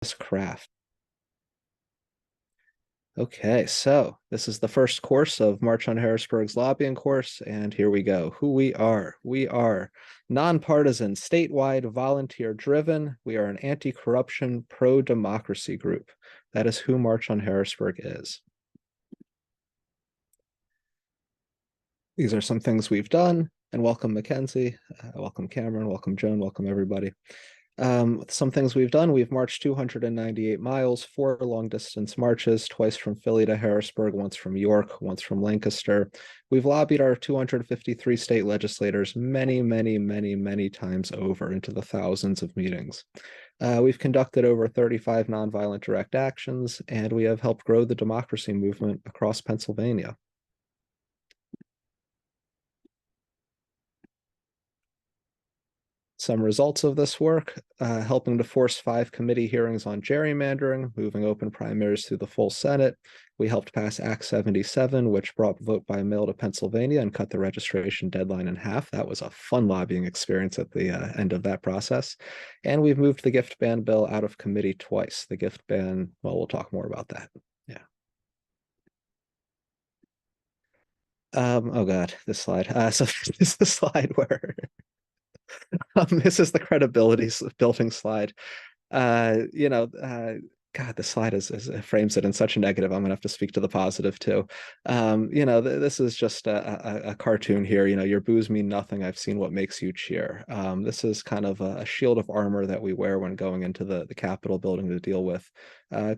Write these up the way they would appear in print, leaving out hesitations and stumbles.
this craft. Okay, so this is the first course of March on Harrisburg's lobbying course, and here we go. Who we are. We are nonpartisan, statewide, volunteer-driven. We are an anti-corruption, pro-democracy group. That is who March on Harrisburg is. These are some things we've done, and welcome Mackenzie, welcome Cameron, welcome Joan, welcome everybody. Some things we've done, we've marched 298 miles, 4 long distance marches, twice from Philly to Harrisburg, once from York, once from Lancaster. We've lobbied our 253 state legislators many, many, many, many times over into the thousands of meetings. We've conducted over 35 nonviolent direct actions, and we have helped grow the democracy movement across Pennsylvania. Some results of this work, helping to force 5 committee hearings on gerrymandering, moving open primaries through the full Senate. We helped pass Act 77, which brought vote by mail to Pennsylvania and cut the registration deadline in half. That was a fun lobbying experience at the end of that process. And we've moved the gift ban bill out of committee twice. The gift ban, well, we'll talk more about that. Yeah. Oh God, this slide. So this is the slide where this is the credibility building slide. God, the slide is frames it in such a negative. I'm gonna have to speak to the positive too. This is just a cartoon here. Your boos mean nothing. I've seen what makes you cheer. This is kind of a shield of armor that we wear when going into the Capitol building to deal with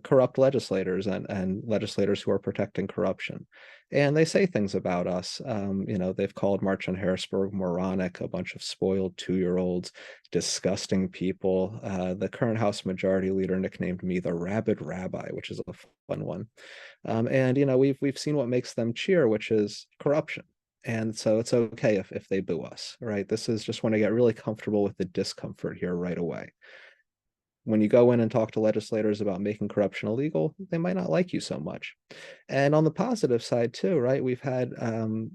corrupt legislators and legislators who are protecting corruption. And they say things about us. They've called March on Harrisburg moronic, a bunch of spoiled 2-year-olds, disgusting people. The current House Majority Leader nicknamed me the Rabid Rabbi, which is a fun one. We've seen what makes them cheer, which is corruption. And so it's okay if they boo us, right? This is just when I get really comfortable with the discomfort here right away. When you go in and talk to legislators about making corruption illegal, they might not like you so much. And on the positive side too, right? We've had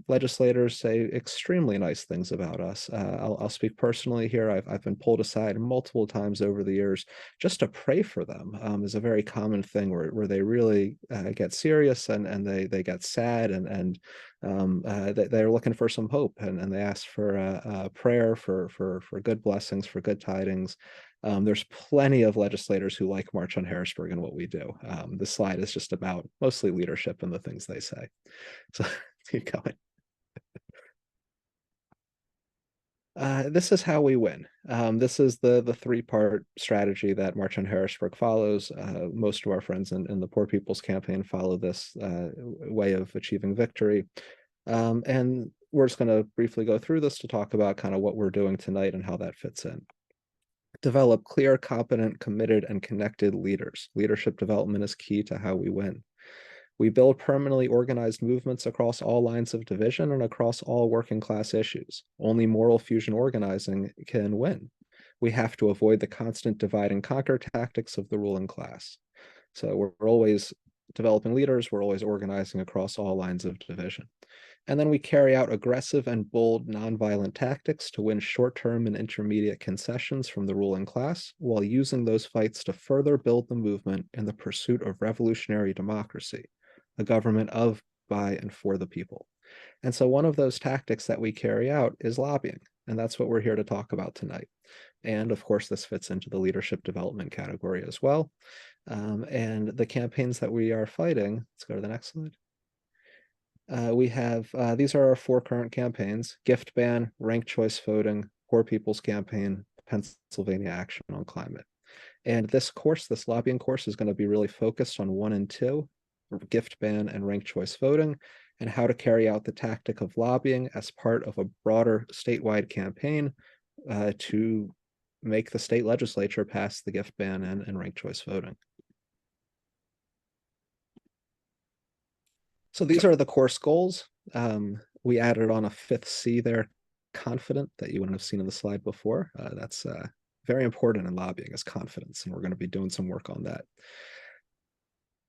legislators say extremely nice things about us. I'll speak personally here. I've been pulled aside multiple times over the years just to pray for them. Is a very common thing where they really get serious and they get sad and they're looking for some hope and they ask for a prayer for good blessings, for good tidings. There's plenty of legislators who like March on Harrisburg and what we do. This slide is just about mostly leadership and the things they say. So keep going. This is how we win. This is the 3-part strategy that March on Harrisburg follows. Most of our friends in the Poor People's Campaign follow this way of achieving victory. And we're just going to briefly go through this to talk about kind of what we're doing tonight and how that fits in. Develop clear, competent, committed, and connected leaders. Leadership development is key to how we win. We build permanently organized movements across all lines of division and across all working class issues. Only moral fusion organizing can win. We have to avoid the constant divide and conquer tactics of the ruling class. So we're always developing leaders, we're always organizing across all lines of division. And then we carry out aggressive and bold nonviolent tactics to win short-term and intermediate concessions from the ruling class, while using those fights to further build the movement in the pursuit of revolutionary democracy, a government of, by, and for the people. And so one of those tactics that we carry out is lobbying, and that's what we're here to talk about tonight. And of course, this fits into the leadership development category as well. And the campaigns that we are fighting, let's go to the next slide. We have, these are our 4 current campaigns: gift ban, ranked choice voting, Poor People's Campaign, Pennsylvania Action on Climate. And this course, this lobbying course, is going to be really focused on 1 and 2, gift ban and ranked choice voting, and how to carry out the tactic of lobbying as part of a broader statewide campaign to make the state legislature pass the gift ban and ranked choice voting. So these are the course goals. We added on a 5th C there, confident, that you wouldn't have seen in the slide before. That's very important in lobbying, is confidence, and we're going to be doing some work on that.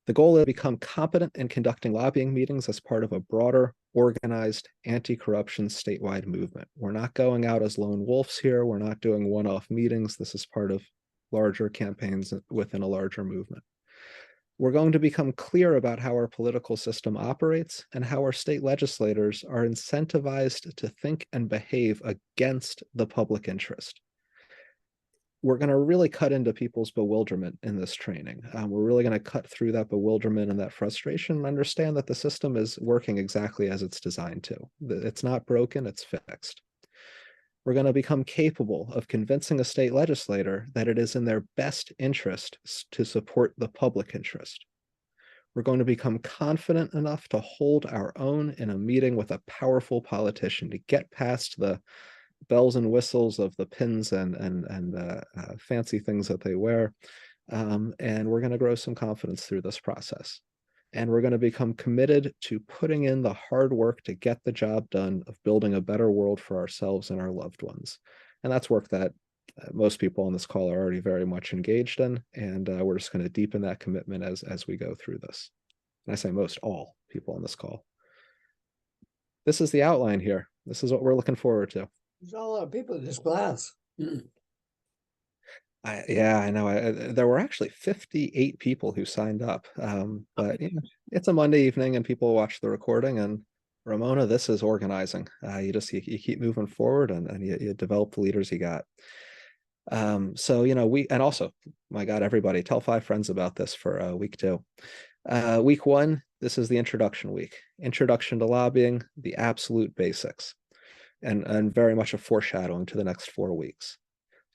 The goal is to become competent in conducting lobbying meetings as part of a broader, organized, anti-corruption statewide movement. We're not going out as lone wolves here. We're not doing one-off meetings. This is part of larger campaigns within a larger movement. We're going to become clear about how our political system operates and how our state legislators are incentivized to think and behave against the public interest. We're going to really cut into people's bewilderment in this training. We're really going to cut through that bewilderment and that frustration and understand that the system is working exactly as it's designed to. It's not broken, it's fixed. We're going to become capable of convincing a state legislator that it is in their best interest to support the public interest. We're going to become confident enough to hold our own in a meeting with a powerful politician, to get past the bells and whistles of the pins and fancy things that they wear. And we're going to grow some confidence through this process. And we're going to become committed to putting in the hard work to get the job done of building a better world for ourselves and our loved ones. And that's work that most people on this call are already very much engaged in. And we're just going to deepen that commitment as we go through this. And I say most, all people on this call. This is the outline here. This is what we're looking forward to. There's a lot of people in this class. Yeah, I know. There were actually 58 people who signed up. But you know, it's a Monday evening and people watch the recording. And Ramona, this is organizing. You keep moving forward and you develop the leaders you got. So, you know, and also, my God, everybody, tell 5 friends about this for week 2. Week 1, this is the introduction week. Introduction to lobbying, the absolute basics, and very much a foreshadowing to the next 4 weeks.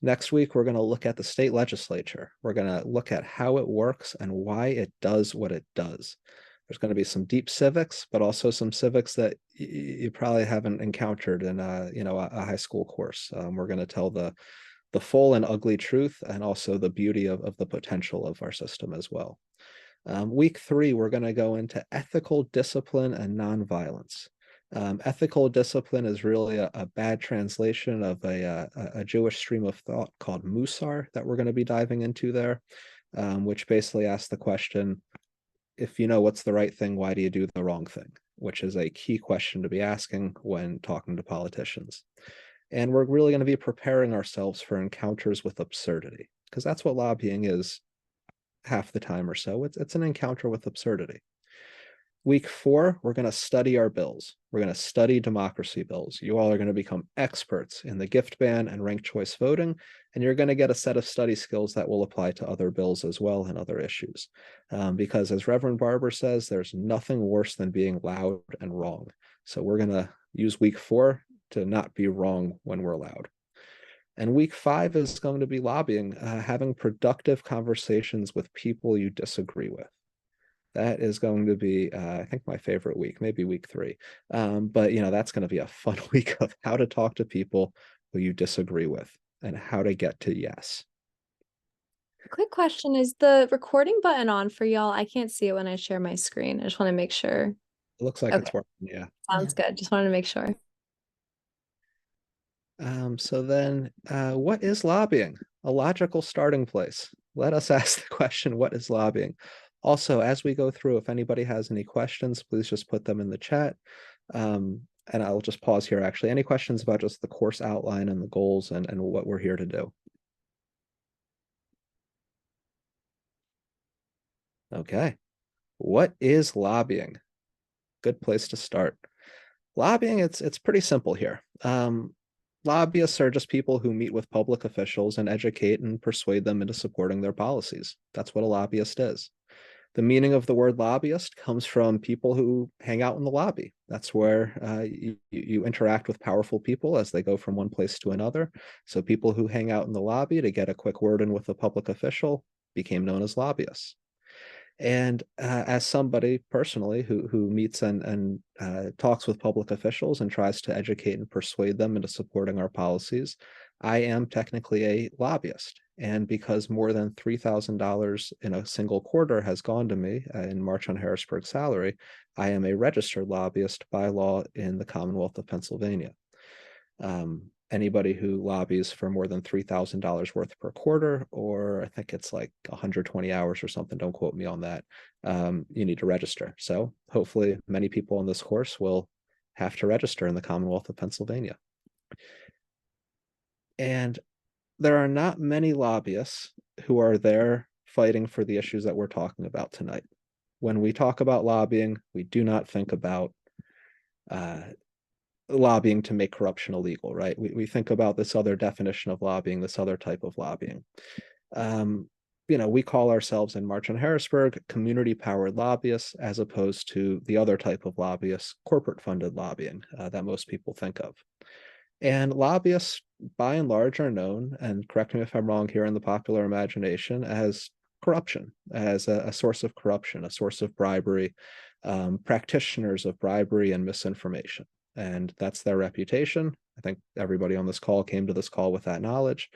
Next week, we're going to look at the state legislature. We're going to look at how it works and why it does what it does. There's going to be some deep civics, but also some civics that you probably haven't encountered in a high school course. We're going to tell the full and ugly truth, and also the beauty of the potential of our system as well. Week 3, we're going to go into ethical discipline and nonviolence. Ethical discipline is really a bad translation of a Jewish stream of thought called Musar that we're going to be diving into there, which basically asks the question, if you know what's the right thing, why do you do the wrong thing? Which is a key question to be asking when talking to politicians. And we're really going to be preparing ourselves for encounters with absurdity, because that's what lobbying is half the time or so. It's an encounter with absurdity. Week 4, we're going to study our bills. We're going to study democracy bills. You all are going to become experts in the gift ban and ranked choice voting, and you're going to get a set of study skills that will apply to other bills as well and other issues. Because as Reverend Barber says, there's nothing worse than being loud and wrong. So we're going to use week 4 to not be wrong when we're loud. And week 5 is going to be lobbying, having productive conversations with people you disagree with. That is going to be, I think, my favorite week, maybe week 3. But, you know, that's going to be a fun week of how to talk to people who you disagree with and how to get to yes. Quick question, is the recording button on for y'all? I can't see it when I share my screen. I just want to make sure. It looks like it's working, yeah. Sounds good. Just wanted to make sure. So then, what is lobbying? A logical starting place. Let us ask the question, what is lobbying? Also, as we go through, if anybody has any questions, please just put them in the chat. And I'll just pause here, actually. Any questions about just the course outline and the goals and what we're here to do? Okay. What is lobbying? Good place to start. Lobbying, it's pretty simple here. Lobbyists are just people who meet with public officials and educate and persuade them into supporting their policies. That's what a lobbyist is. The meaning of the word lobbyist comes from people who hang out in the lobby. That's where you interact with powerful people as they go from one place to another. So people who hang out in the lobby to get a quick word in with a public official became known as lobbyists. And as somebody personally who meets and talks with public officials and tries to educate and persuade them into supporting our policies, I am technically a lobbyist. And because more than $3,000 in a single quarter has gone to me in March on Harrisburg salary, I am a registered lobbyist by law in the Commonwealth of Pennsylvania. Anybody who lobbies for more than $3,000 worth per quarter, or I think it's like 120 hours or something, don't quote me on that, you need to register. So hopefully many people in this course will have to register in the Commonwealth of Pennsylvania. And there are not many lobbyists who are there fighting for the issues that we're talking about tonight. When we talk about lobbying, we do not think about lobbying to make corruption illegal, right? We think about this other definition of lobbying, this other type of lobbying. We call ourselves in March on Harrisburg community-powered lobbyists, as opposed to the other type of lobbyists, corporate-funded lobbying that most people think of. And lobbyists, by and large, are known, and correct me if I'm wrong here, in the popular imagination, as corruption, as a source of corruption, a source of bribery, practitioners of bribery and misinformation. And that's their reputation. I think everybody on this call came to this call with that knowledge.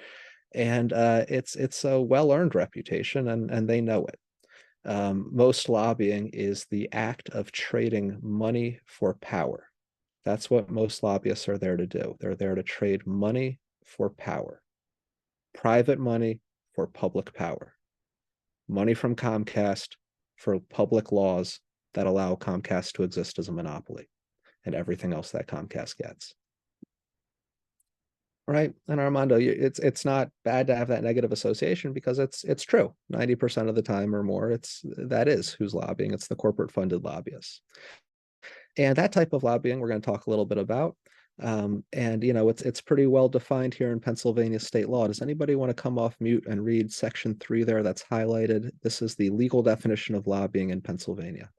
And it's a well-earned reputation, and they know it. Most lobbying is the act of trading money for power. That's what most lobbyists are there to do. They're there to trade money for power. Private money for public power. Money from Comcast for public laws that allow Comcast to exist as a monopoly and everything else that Comcast gets. Right? And Armando, it's not bad to have that negative association, because it's true. 90% of the time or more, that is who's lobbying. It's the corporate funded lobbyists. And that type of lobbying we're going to talk a little bit about. It's pretty well defined here in Pennsylvania state law. Does anybody want to come off mute and read section 3 there that's highlighted? This is the legal definition of lobbying in Pennsylvania.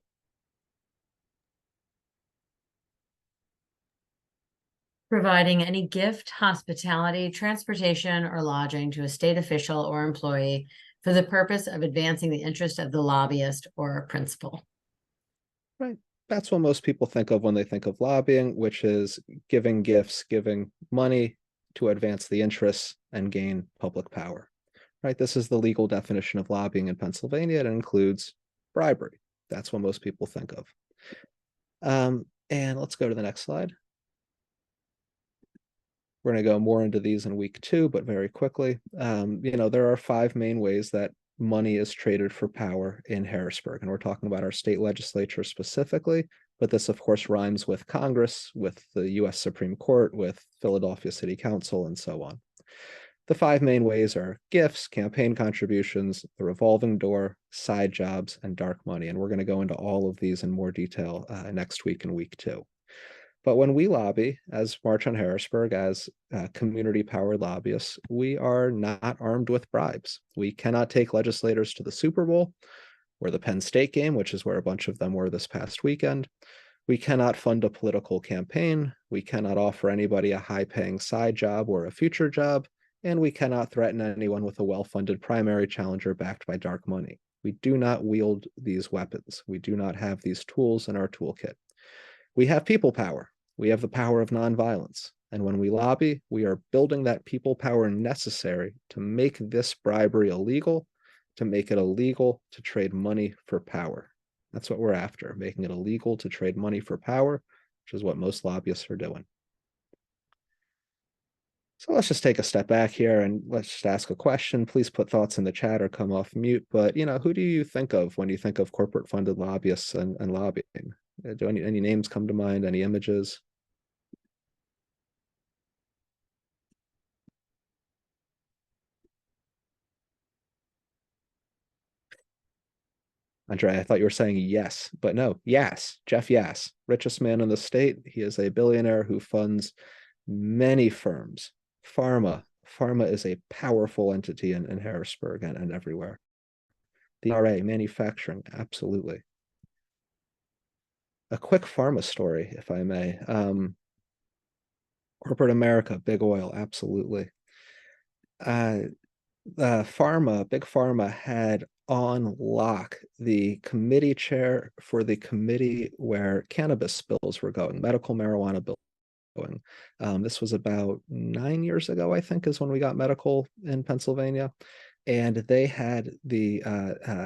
Providing any gift, hospitality, transportation, or lodging to a state official or employee for the purpose of advancing the interest of the lobbyist or principal. Right. That's what most people think of when they think of lobbying, which is giving gifts, giving money to advance the interests and gain public power. Right? This is the legal definition of lobbying in Pennsylvania. It includes bribery. That's what most people think of. And let's go to the next slide. We're going to go more into these in week 2, but very quickly. There are 5 main ways that money is traded for power in Harrisburg. And we're talking about our state legislature specifically, but this of course rhymes with Congress, with the US Supreme Court, with Philadelphia City Council, and so on. The 5 main ways are gifts, campaign contributions, the revolving door, side jobs, and dark money. And we're going to go into all of these in more detail next week in week 2. But when we lobby as March on Harrisburg, as community-powered lobbyists, we are not armed with bribes. We cannot take legislators to the Super Bowl or the Penn State game, which is where a bunch of them were this past weekend. We cannot fund a political campaign. We cannot offer anybody a high-paying side job or a future job. And we cannot threaten anyone with a well-funded primary challenger backed by dark money. We do not wield these weapons. We do not have these tools in our toolkit. We have people power. We have the power of nonviolence. And when we lobby, we are building that people power necessary to make this bribery illegal, to make it illegal to trade money for power. That's what we're after, making it illegal to trade money for power, which is what most lobbyists are doing. So let's just take a step back here and let's just ask a question. Please put thoughts in the chat or come off mute. But, who do you think of when you think of corporate funded lobbyists and lobbying? Do any names come to mind? Any images? Andre, I thought you were saying yes, but no, Yass, Jeff Yass, richest man in the state. He is a billionaire who funds many firms. Pharma is a powerful entity in Harrisburg and everywhere. The RA, manufacturing, absolutely. A quick pharma story, if I may. Corporate America, big oil, absolutely. Big Pharma had on lock the committee chair for the committee where cannabis bills were going, medical marijuana bills going. This was about 9 years ago, I think, is when we got medical in Pennsylvania. And they had the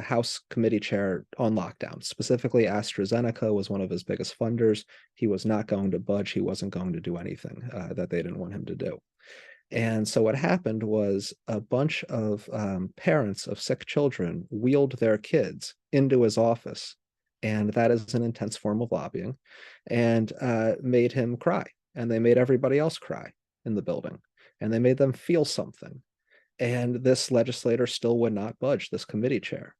House committee chair on lockdown. Specifically, AstraZeneca was one of his biggest funders. He was not going to budge. He wasn't going to do anything that they didn't want him to do. And so what happened was a bunch of parents of sick children wheeled their kids into his office, and that is an intense form of lobbying, and made him cry. And they made everybody else cry in the building, and they made them feel something. And this legislator still would not budge, this committee chair.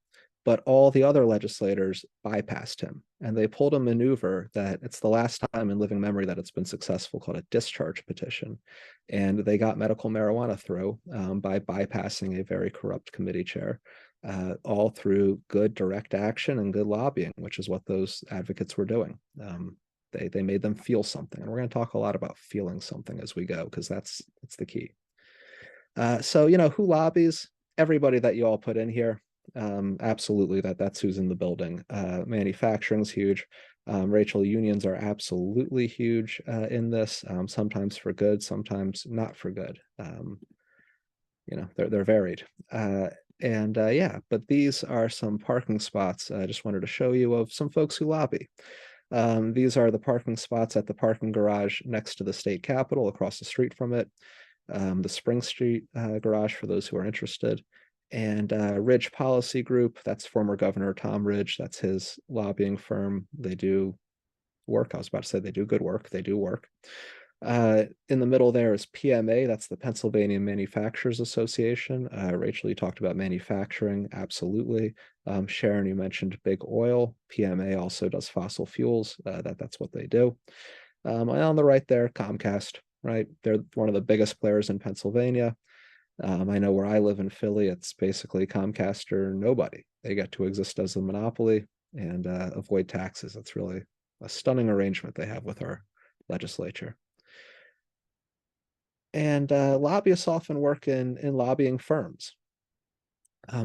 But all the other legislators bypassed him, and they pulled a maneuver that it's the last time in living memory that it's been successful, called a discharge petition. And they got medical marijuana through by bypassing a very corrupt committee chair, all through good direct action and good lobbying, which is what those advocates were doing. They made them feel something. And we're going to talk a lot about feeling something as we go, because that's the key. So, who lobbies? Everybody that you all put in here. Absolutely, that's who's in the building. Manufacturing's huge. Rachel, unions are absolutely huge in this, sometimes for good, sometimes not for good. They're varied. Yeah, but these are some parking spots I just wanted to show you of some folks who lobby. These are the parking spots at the parking garage next to the state capitol, across the street from it. The Spring Street garage, for those who are interested. And Ridge Policy Group, that's former Governor Tom Ridge. That's his lobbying firm. They do work. I was about to say they do good work. They do work. In the middle there is PMA. That's the Pennsylvania Manufacturers Association. Rachel, you talked about manufacturing. Absolutely. Sharon, you mentioned big oil. PMA also does fossil fuels. That's what they do. And on the right there, Comcast, right? They're one of the biggest players in Pennsylvania. I know where I live in Philly, it's basically Comcast or nobody. They get to exist as a monopoly and avoid taxes. It's really a stunning arrangement they have with our legislature. And lobbyists often work in lobbying firms.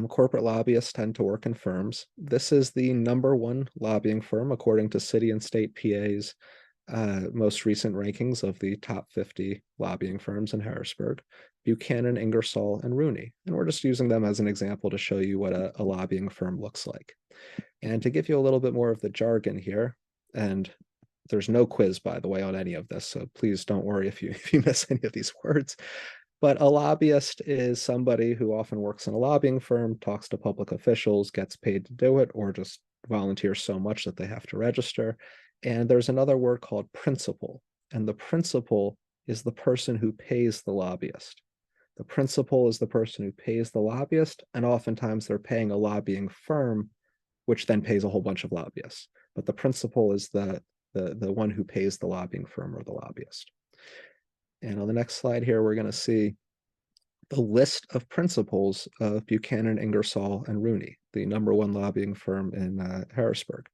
Corporate lobbyists tend to work in firms. This is the #1 lobbying firm, according to city and state PA's most recent rankings of the top 50 lobbying firms in Harrisburg: Buchanan, Ingersoll, and Rooney. And we're just using them as an example to show you what a lobbying firm looks like. And to give you a little bit more of the jargon here, and there's no quiz, by the way, on any of this, so please don't worry if you miss any of these words. But a lobbyist is somebody who often works in a lobbying firm, talks to public officials, gets paid to do it, or just volunteers so much that they have to register. And there's another word called principal, and the principal is the person who pays the lobbyist. The principal is the person who pays the lobbyist, and oftentimes they're paying a lobbying firm, which then pays a whole bunch of lobbyists. But the principal is the one who pays the lobbying firm or the lobbyist. And on the next slide here, we're going to see the list of principals of Buchanan, Ingersoll, and Rooney, the #1 lobbying firm in Harrisburg.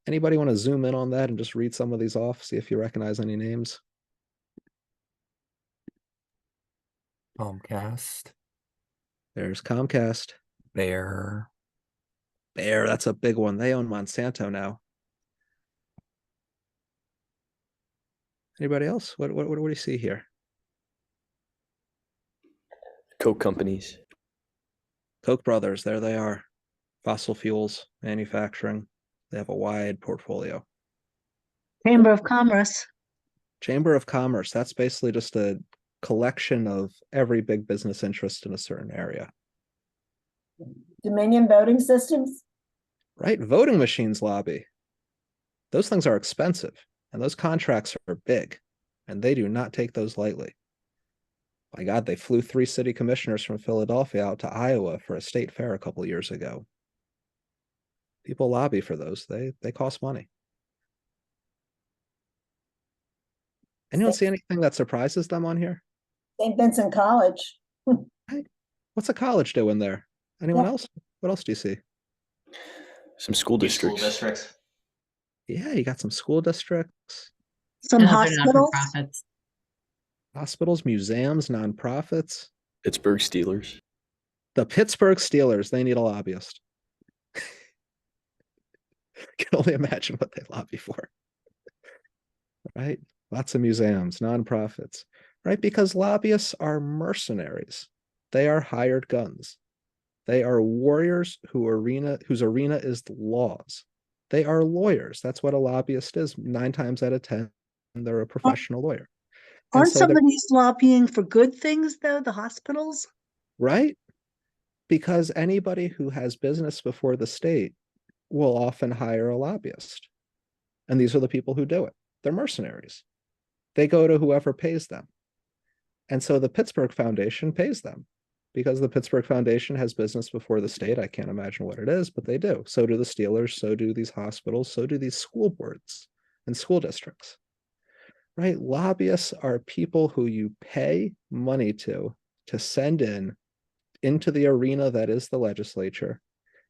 Anybody want to zoom in on that and just read some of these off, see if you recognize any names? Comcast. There's Comcast. Bayer. Bayer, that's a big one. They own Monsanto now. Anybody else? What do you see here? Coke companies. Koch brothers, there they are. Fossil fuels, manufacturing. They have a wide portfolio. Chamber of Commerce. Chamber of Commerce, that's basically just a collection of every big business interest in a certain area. Dominion voting systems. Right? Voting machines lobby. Those things are expensive, and those contracts are big, and they do not take those lightly. My God, they flew 3 city commissioners from Philadelphia out to Iowa for a state fair a couple of years ago. People lobby for those. They cost money. Anyone see anything that surprises them on here? St. Vincent College. Hey, what's a college doing there? Anyone else? What else do you see? Some school districts. Yeah, you got some school districts. Some And other hospitals. not-for-profits. Hospitals, museums, nonprofits. Pittsburgh Steelers. The Pittsburgh Steelers, they need a lobbyist. Can only imagine what they lobby for. Right? Lots of museums, nonprofits, right? Because lobbyists are mercenaries. They are hired guns. They are warriors whose arena is the laws. They are lawyers. That's what a lobbyist is. 9 times out of 10, they're a professional lawyer. And Aren't so some of these lobbying for good things, though, the hospitals? right? Because anybody who has business before the state will often hire a lobbyist. And these are the people who do it. They're mercenaries. They go to whoever pays them. And so the Pittsburgh Foundation pays them because the Pittsburgh Foundation has business before the state. I can't imagine what it is, but they do. So do the Steelers, so do these hospitals, so do these school boards and school districts, right? Lobbyists are people who you pay money to send into the arena that is the legislature,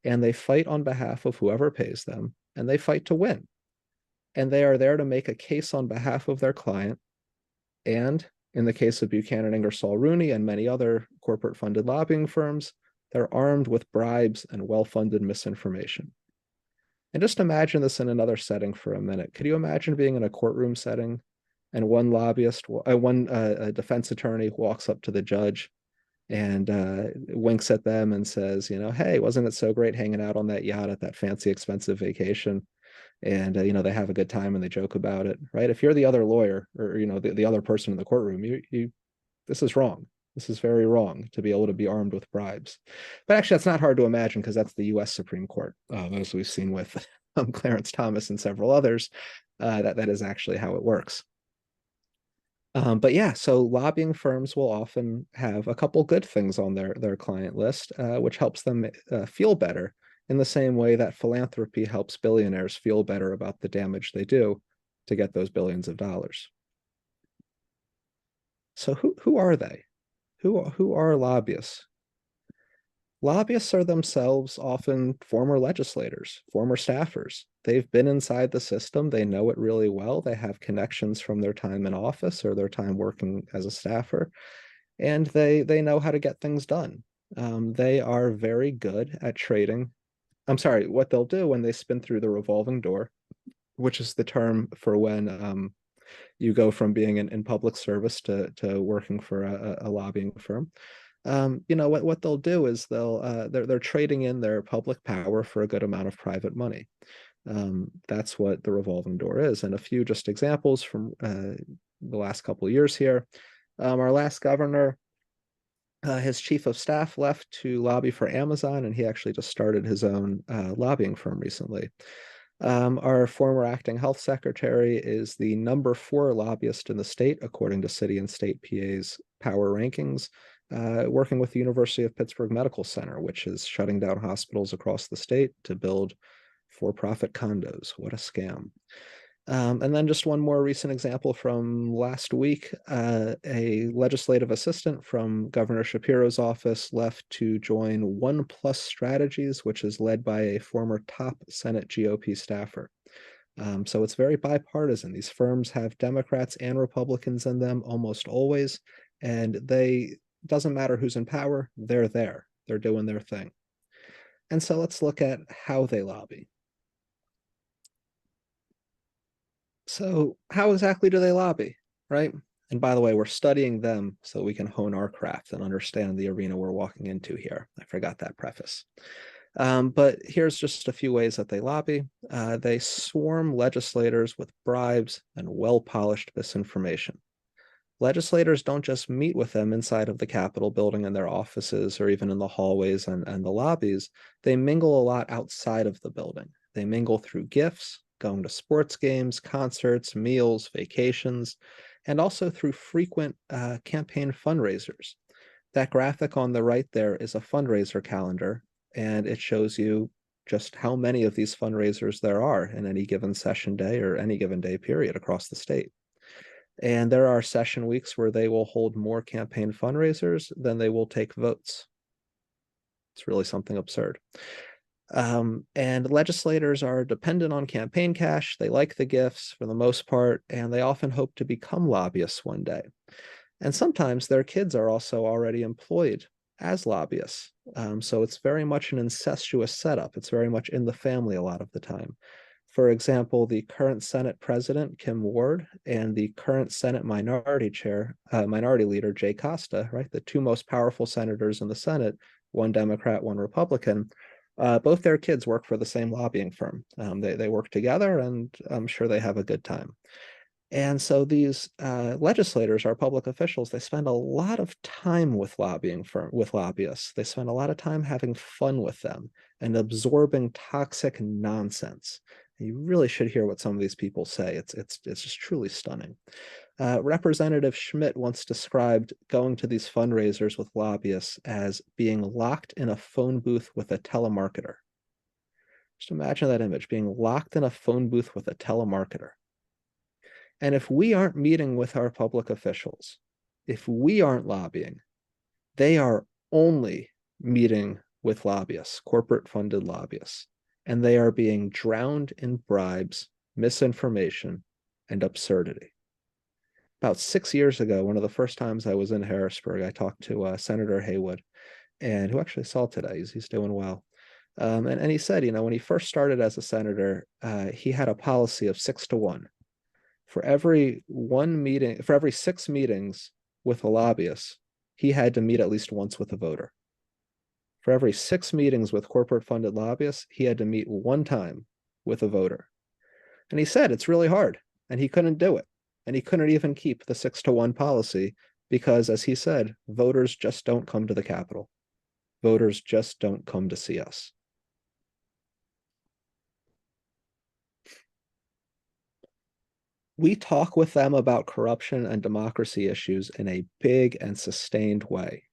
and they fight on behalf of whoever pays them, and they fight to win. And they are there to make a case on behalf of their client. And in the case of Buchanan, Ingersoll Rooney, and many other corporate-funded lobbying firms, they're armed with bribes and well-funded misinformation. And just imagine this in another setting for a minute. Could you imagine being in a courtroom setting and one defense attorney walks up to the judge and winks at them and says, hey, wasn't it so great hanging out on that yacht at that fancy, expensive vacation? And, they have a good time and they joke about it, right? If you're the other lawyer or, the other person in the courtroom, this is wrong. This is very wrong to be able to be armed with bribes. But actually, that's not hard to imagine because that's the U.S. Supreme Court, as we've seen with Clarence Thomas and several others. That is actually how it works. But yeah, so lobbying firms will often have a couple good things on their client list, which helps them feel better in the same way that philanthropy helps billionaires feel better about the damage they do to get those billions of dollars. So who are they? Who are lobbyists? Lobbyists are themselves often former legislators, former staffers. They've been inside the system. They know it really well. They have connections from their time in office or their time working as a staffer, and they know how to get things done. They are very good at trading. What they'll do when they spin through the revolving door, which is the term for when you go from being in public service to working for a lobbying firm. What they'll do is they're trading in their public power for a good amount of private money. That's what the revolving door is. And a few just examples from the last couple of years here. Our last governor, his chief of staff left to lobby for Amazon, and he actually just started his own lobbying firm recently. Our former acting health secretary is the number 4 lobbyist in the state, according to city and state PA's power rankings, working with the University of Pittsburgh Medical Center, which is shutting down hospitals across the state to build for-profit condos. What a scam. And then just one more recent example from last week, a legislative assistant from Governor Shapiro's office left to join One Plus Strategies, which is led by a former top Senate GOP staffer. So it's very bipartisan. These firms have Democrats and Republicans in them almost always, and doesn't matter who's in power, they're there. They're doing their thing. And so let's look at how they lobby. So how exactly do they lobby, right? And by the way, we're studying them so we can hone our craft and understand the arena we're walking into here. I forgot that preface. But here's just a few ways that they lobby. They swarm legislators with bribes and well-polished misinformation. Legislators don't just meet with them inside of the Capitol building in their offices or even in the hallways and the lobbies. They mingle a lot outside of the building. They mingle through gifts, going to sports games, concerts, meals, vacations, and also through frequent campaign fundraisers. That graphic on the right there is a fundraiser calendar, and it shows you just how many of these fundraisers there are in any given session day or any given day period across the state. And there are session weeks where they will hold more campaign fundraisers than they will take votes. It's really something absurd. And legislators are dependent on campaign cash. They like the gifts for the most part, and they often hope to become lobbyists one day. And sometimes their kids are also already employed as lobbyists. So it's very much an incestuous setup. It's very much in the family a lot of the time. For example, the current Senate President, Kim Ward, and the current Senate Minority Leader, Jay Costa, right, the 2 most powerful senators in the Senate, one Democrat, one Republican, both their kids work for the same lobbying firm. They work together, and I'm sure they have a good time. And so these legislators, our public officials, they spend a lot of time with lobbyists. They spend a lot of time having fun with them and absorbing toxic nonsense. You really should hear what some of these people say. It's just truly stunning. Representative Schmidt once described going to these fundraisers with lobbyists as being locked in a phone booth with a telemarketer. Just imagine that image, being locked in a phone booth with a telemarketer. And if we aren't meeting with our public officials, if we aren't lobbying, they are only meeting with lobbyists, corporate funded lobbyists, and they are being drowned in bribes, misinformation, and absurdity. About 6 years ago, one of the first times I was in Harrisburg, I talked to Senator Haywood, and who actually saw today. He's doing well. And he said, when he first started as a senator, he had a policy of 6-to-1. For every 6 meetings with a lobbyist, he had to meet at least once with a voter. For every 6 meetings with corporate funded lobbyists, he had to meet one time with a voter. And he said it's really hard, and he couldn't do it. And he couldn't even keep the 6-to-1 policy because, as he said, voters just don't come to the Capitol. Voters just don't come to see us. We talk with them about corruption and democracy issues in a big and sustained way.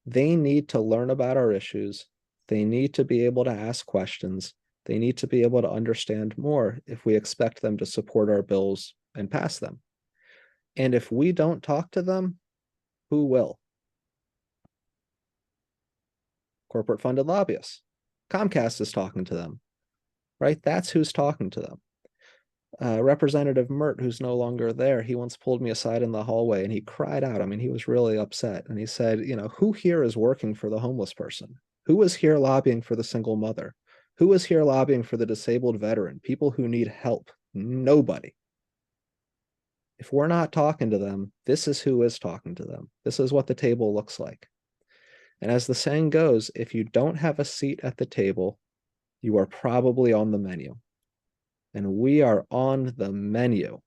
They need to learn about our issues. They need to be able to ask questions. They need to be able to understand more if we expect them to support our bills and pass them. And if we don't talk to them, who will? Corporate funded lobbyists. Comcast is talking to them, right? That's who's talking to them. Representative Mert, who's no longer there, he once pulled me aside in the hallway and he cried out. I mean, he was really upset. And he said, who here is working for the homeless person? Who is here lobbying for the single mother? Who is here lobbying for the disabled veteran? People who need help? Nobody. If we're not talking to them, this is who is talking to them. This is what the table looks like. And as the saying goes, if you don't have a seat at the table, you are probably on the menu. And we are on the menu,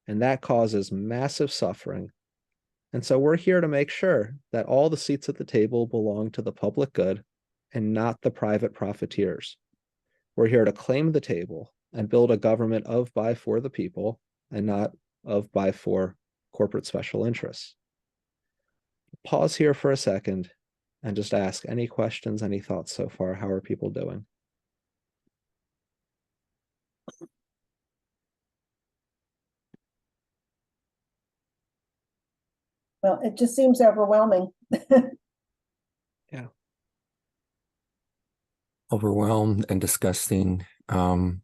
and that causes massive suffering. And so we're here to make sure that all the seats at the table belong to the public good and not the private profiteers. We're here to claim the table and build a government of, by, for the people, and not of, by, for corporate special interests. Pause here for a second and just ask any questions, any thoughts so far. How are people doing? Well, it just seems overwhelming. Yeah. Overwhelmed and disgusting. I'm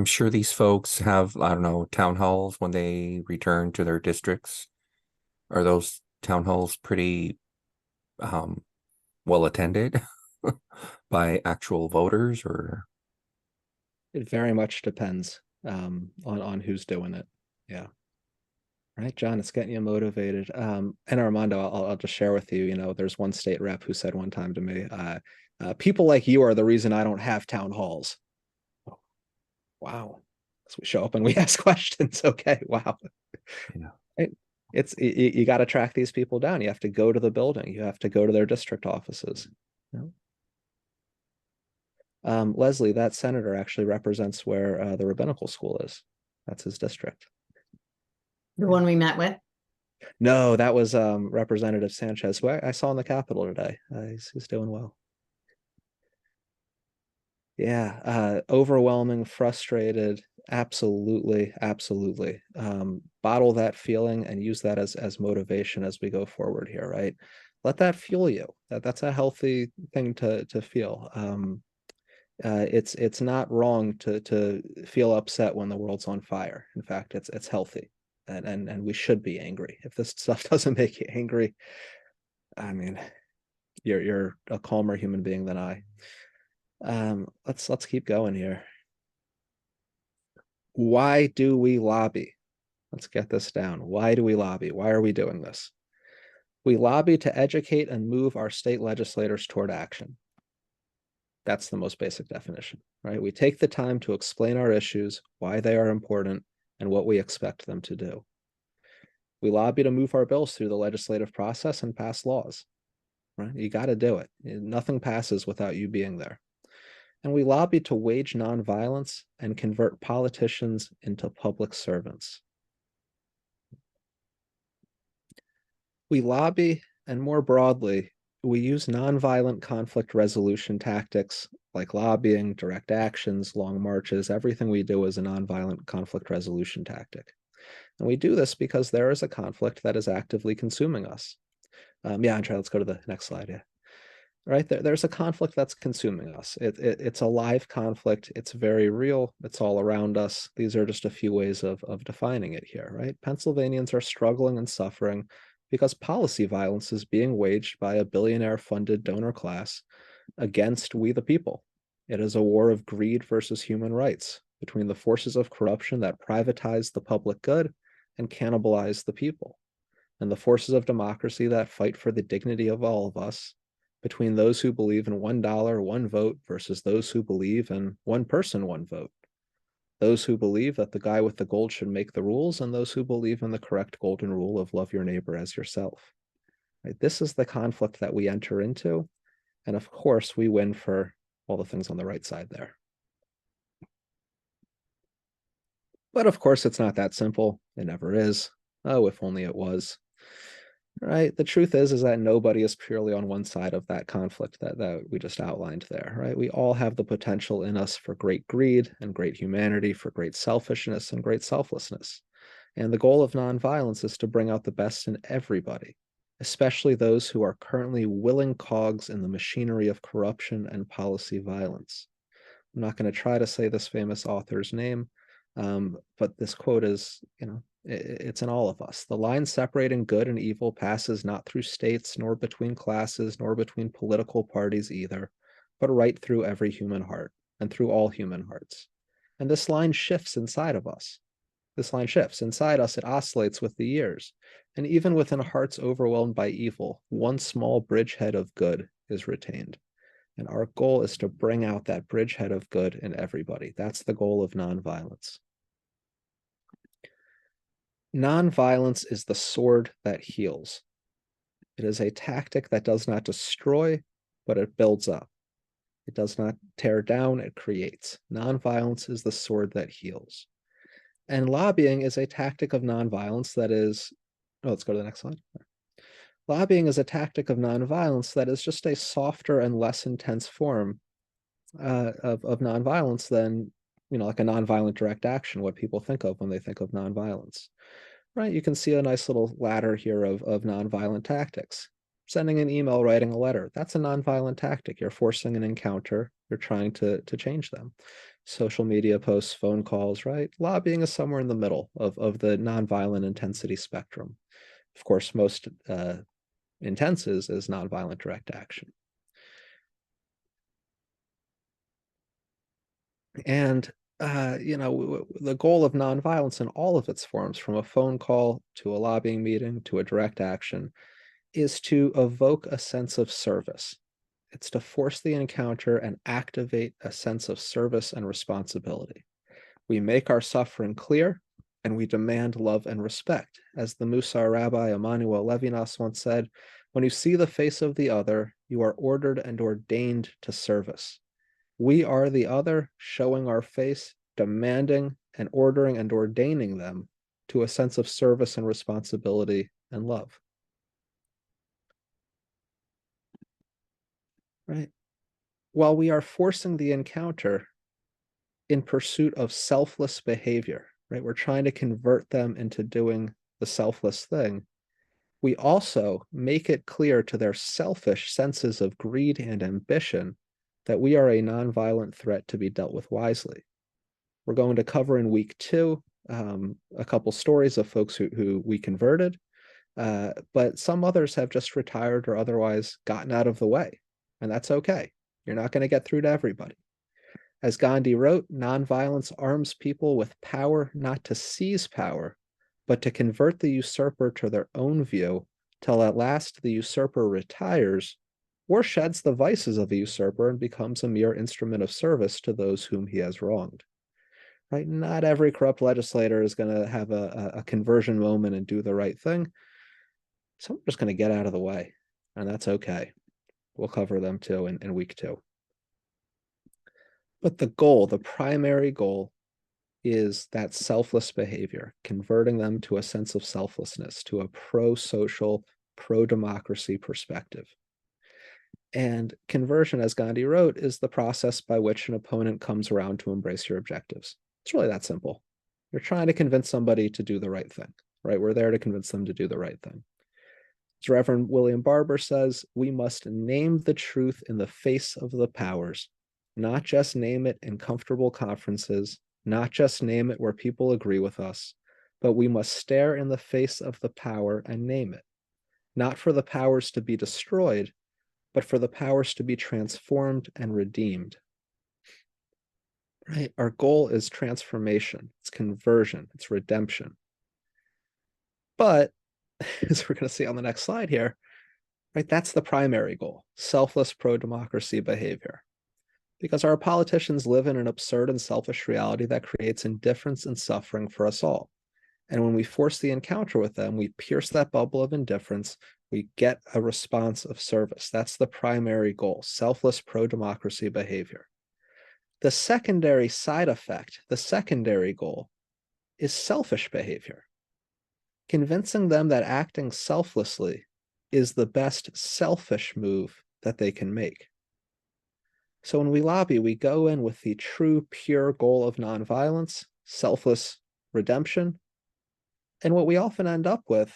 sure these folks have, I don't know, town halls when they return to their districts. Are those town halls pretty well attended by actual voters, or? It very much depends on who's doing it. Yeah. Right, John, it's getting you motivated. And Armando, I'll just share with you, there's one state rep who said one time to me, people like you are the reason I don't have town halls. Oh, wow. So we show up and we ask questions. Okay, wow. Yeah. You got to track these people down. You have to go to the building. You have to go to their district offices. Leslie, that senator actually represents where the rabbinical school is. That's his district. The one we met with? No, that was Representative Sanchez, who I saw in the Capitol today. He's doing well. Yeah, overwhelming, frustrated, absolutely. Bottle that feeling and use that as motivation as we go forward here, right? Let that fuel you. That's a healthy thing to feel. It's not wrong to feel upset when the world's on fire. In fact, it's healthy. And we should be angry. If this stuff doesn't make you angry, I mean, you're a calmer human being than I. Let's keep going here. Why do we lobby? Let's get this down. Why do we lobby? Why are we doing this? We lobby to educate and move our state legislators toward action. That's the most basic definition, right? We take the time to explain our issues, why they are important, and what we expect them to do. We lobby to move our bills through the legislative process and pass laws, right? You got to do it. Nothing passes without you being there. And we lobby to wage nonviolence and convert politicians into public servants. We lobby, and more broadly, we use nonviolent conflict resolution tactics like lobbying, direct actions, long marches. Everything we do is a nonviolent conflict resolution tactic. And we do this because there is a conflict that is actively consuming us. Yeah, Andrea, let's go to the next slide. Yeah. Right, there's a conflict that's consuming us. It's a live conflict. It's very real. It's all around us. These are just a few ways of defining it here, right? Pennsylvanians are struggling and suffering because policy violence is being waged by a billionaire-funded donor class against we the people. It is a war of greed versus human rights between the forces of corruption that privatize the public good and cannibalize the people, and the forces of democracy that fight for the dignity of all of us, between those who believe in $1, one vote versus those who believe in one person, one vote. Those who believe that the guy with the gold should make the rules, and those who believe in the correct golden rule of love your neighbor as yourself. Right? This is the conflict that we enter into. And of course, we win for all the things on the right side there. But of course, it's not that simple. It never is. Oh, if only it was. Right. The truth is that nobody is purely on one side of that conflict that we just outlined there, right? We all have the potential in us for great greed and great humanity, for great selfishness and great selflessness. And the goal of nonviolence is to bring out the best in everybody, especially those who are currently willing cogs in the machinery of corruption and policy violence. I'm not going to try to say this famous author's name, but this quote is, it's in all of us. The line separating good and evil passes not through states, nor between classes, nor between political parties either, but right through every human heart and through all human hearts. And this line shifts inside of us. This line shifts inside us. It oscillates with the years. And even within hearts overwhelmed by evil, one small bridgehead of good is retained. And our goal is to bring out that bridgehead of good in everybody. That's the goal of nonviolence. Nonviolence is the sword that heals. It is a tactic that does not destroy, but it builds up. It does not tear down, it creates. Nonviolence is the sword that heals. And lobbying is a tactic of nonviolence that is, let's go to the next slide. Lobbying is a tactic of nonviolence that is just a softer and less intense form of nonviolence than, like a nonviolent direct action, what people think of when they think of nonviolence. Right, you can see a nice little ladder here of nonviolent tactics. Sending an email, writing a letter, that's a nonviolent tactic. You're forcing an encounter, you're trying to change them. Social media posts, phone calls, right? Lobbying is somewhere in the middle of the nonviolent intensity spectrum. Of course, most intense is nonviolent direct action. And the goal of nonviolence in all of its forms, from a phone call to a lobbying meeting to a direct action, is to evoke a sense of service. It's to force the encounter and activate a sense of service and responsibility. We make our suffering clear, and we demand love and respect. As the Musar Rabbi Emmanuel Levinas once said, when you see the face of the other, you are ordered and ordained to service. We are the other, showing our face, demanding and ordering and ordaining them to a sense of service and responsibility and love. Right? While we are forcing the encounter in pursuit of selfless behavior, right? We're trying to convert them into doing the selfless thing. We also make it clear to their selfish senses of greed and ambition that we are a nonviolent threat to be dealt with wisely. We're going to cover in week 2 a couple stories of folks who we converted, but some others have just retired or otherwise gotten out of the way, and that's okay. You're not going to get through to everybody. As Gandhi wrote, nonviolence arms people with power not to seize power, but to convert the usurper to their own view, till at last the usurper retires or sheds the vices of the usurper and becomes a mere instrument of service to those whom he has wronged. Right? Not every corrupt legislator is going to have a conversion moment and do the right thing. Some are just going to get out of the way, and that's okay. We'll cover them too in week 2. But the goal, the primary goal, is that selfless behavior, converting them to a sense of selflessness, to a pro-social, pro-democracy perspective. And conversion, as Gandhi wrote, is the process by which an opponent comes around to embrace your objectives. It's really that simple. You're trying to convince somebody to do the right thing, right? We're there to convince them to do the right thing. As Reverend William Barber says, we must name the truth in the face of the powers, not just name it in comfortable conferences, not just name it where people agree with us, but we must stare in the face of the power and name it, not for the powers to be destroyed, but for the powers to be transformed and redeemed. Right? Our goal is transformation, it's conversion, it's redemption. But, as we're going to see on the next slide here, right, that's the primary goal, selfless pro-democracy behavior. Because our politicians live in an absurd and selfish reality that creates indifference and suffering for us all. And when we force the encounter with them, we pierce that bubble of indifference, we get a response of service. That's the primary goal, selfless pro-democracy behavior. The secondary side effect, the secondary goal, is selfish behavior. Convincing them that acting selflessly is the best selfish move that they can make. So when we lobby, we go in with the true, pure goal of nonviolence, selfless redemption. And what we often end up with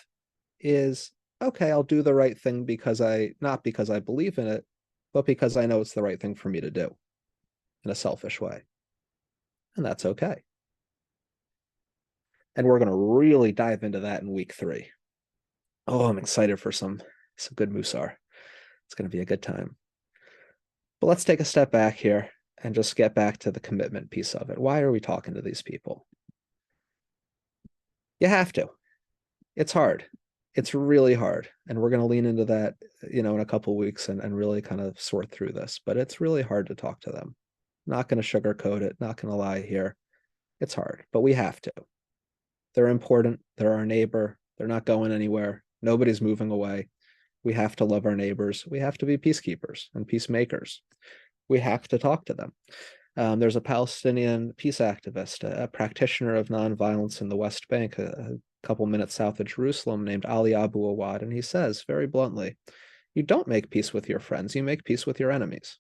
is, okay, I'll do the right thing not because I believe in it, but because I know it's the right thing for me to do in a selfish way. And that's okay. And we're going to really dive into that in week 3. Oh, I'm excited for some good Musar. It's going to be a good time. But let's take a step back here and just get back to the commitment piece of it. Why are we talking to these people? You have to. It's hard. It's really hard. And we're going to lean into that, in a couple of weeks and really kind of sort through this. But it's really hard to talk to them. Not going to sugarcoat it. Not going to lie here. It's hard, but we have to. They're important. They're our neighbor. They're not going anywhere. Nobody's moving away. We have to love our neighbors. We have to be peacekeepers and peacemakers. We have to talk to them. There's a Palestinian peace activist, a practitioner of nonviolence in the West Bank, a couple minutes south of Jerusalem, named Ali Abu Awad, and he says very bluntly, you don't make peace with your friends, you make peace with your enemies.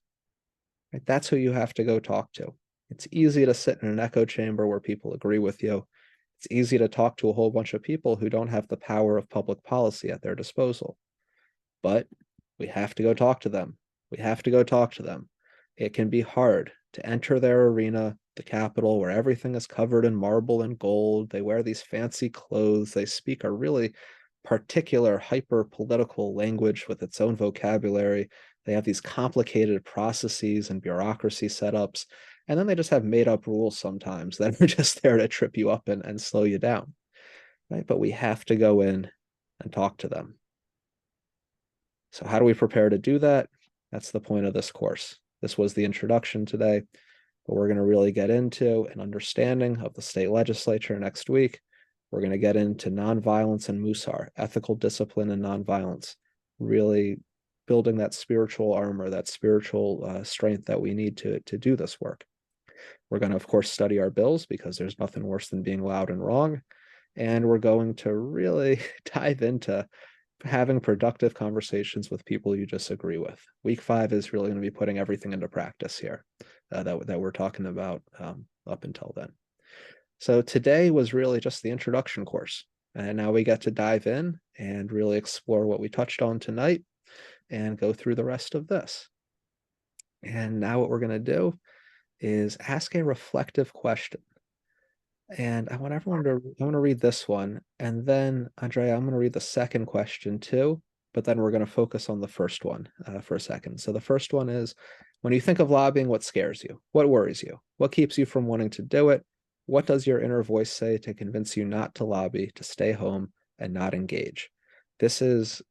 Right? That's who you have to go talk to. It's easy to sit in an echo chamber where people agree with you. It's easy to talk to a whole bunch of people who don't have the power of public policy at their disposal. But we have to go talk to them. We have to go talk to them. It can be hard to enter their arena, the Capitol, where everything is covered in marble and gold. They wear these fancy clothes. They speak a really particular hyper-political language with its own vocabulary. They have these complicated processes and bureaucracy setups. And then they just have made-up rules sometimes that are just there to trip you up and slow you down. Right? But we have to go in and talk to them. So how do we prepare to do that? That's the point of this course. This was the introduction today, but we're going to really get into an understanding of the state legislature next week. We're going to get into nonviolence and Musar, ethical discipline and nonviolence, really building that spiritual armor, that spiritual strength that we need to do this work. We're going to, of course, study our bills because there's nothing worse than being loud and wrong. And we're going to really dive into having productive conversations with people you disagree with. Week 5 is really going to be putting everything into practice here that we're talking about up until then. So today was really just the introduction course. And now we get to dive in and really explore what we touched on tonight and go through the rest of this. And now what we're going to do is ask a reflective question. And I want everyone to read this one. And then, Andrea, I'm going to read the second question too, but then we're going to focus on the first one for a second. So the first one is, when you think of lobbying, what scares you? What worries you? What keeps you from wanting to do it? What does your inner voice say to convince you not to lobby, to stay home and not engage? This is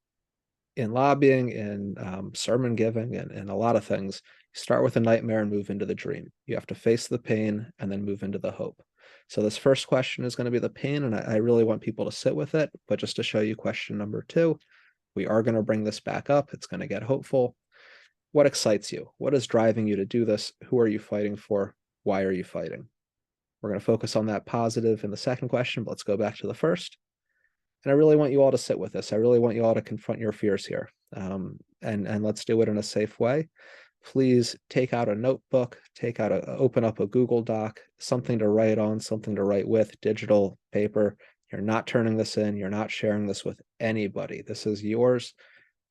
in lobbying, in sermon giving, and a lot of things. You start with a nightmare and move into the dream. You have to face the pain and then move into the hope. So this first question is going to be the pain, and I really want people to sit with it. But just to show you question number 2, we are going to bring this back up. It's going to get hopeful. What excites you? What is driving you to do this? Who are you fighting for? Why are you fighting? We're going to focus on that positive in the second question, but let's go back to the first. And I really want you all to sit with this. I really want you all to confront your fears here. And let's do it in a safe way. Please take out a notebook, open up a Google Doc, something to write on, something to write with, digital, paper. You're not turning this in. You're not sharing this with anybody. This is yours.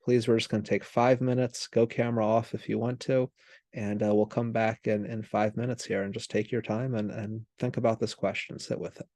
Please, we're just going to take 5 minutes. Go camera off if you want to. And we'll come back in 5 minutes here and just take your time and think about this question. Sit with it.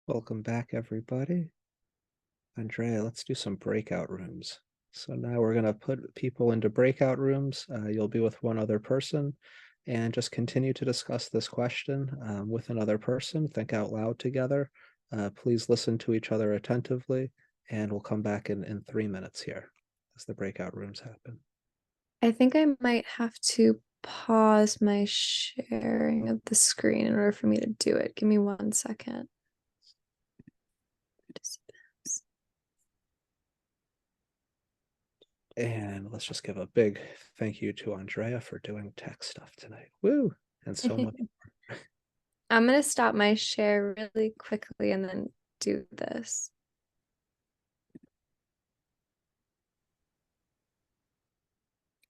Welcome back, everybody. Andrea, let's do some breakout rooms. So now we're going to put people into breakout rooms. You'll be with one other person and just continue to discuss this question with another person. Think out loud together. Please listen to each other attentively, and we'll come back in 3 minutes here as the breakout rooms happen. I think I might have to pause my sharing of the screen in order for me to do it. Give me 1 second. Participants. And let's just give a big thank you to Andrea for doing tech stuff tonight. Woo! And so much more. I'm going to stop my share really quickly and then do this.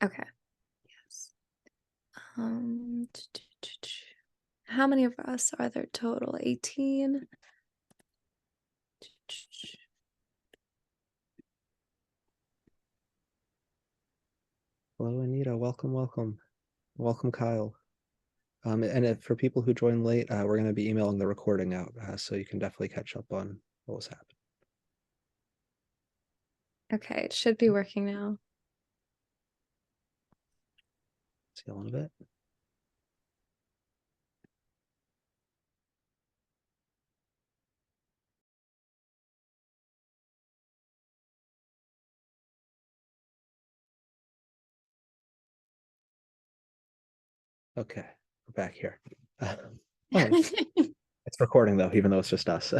Okay. Yes. How many of us are there total? 18. Hello, Anita. Welcome, welcome. Welcome, Kyle. For people who join late, we're going to be emailing the recording out, so you can definitely catch up on what was happening. Okay, it should be working now. See you in a bit. Okay, we're back here. Fine. It's recording though, even though it's just us.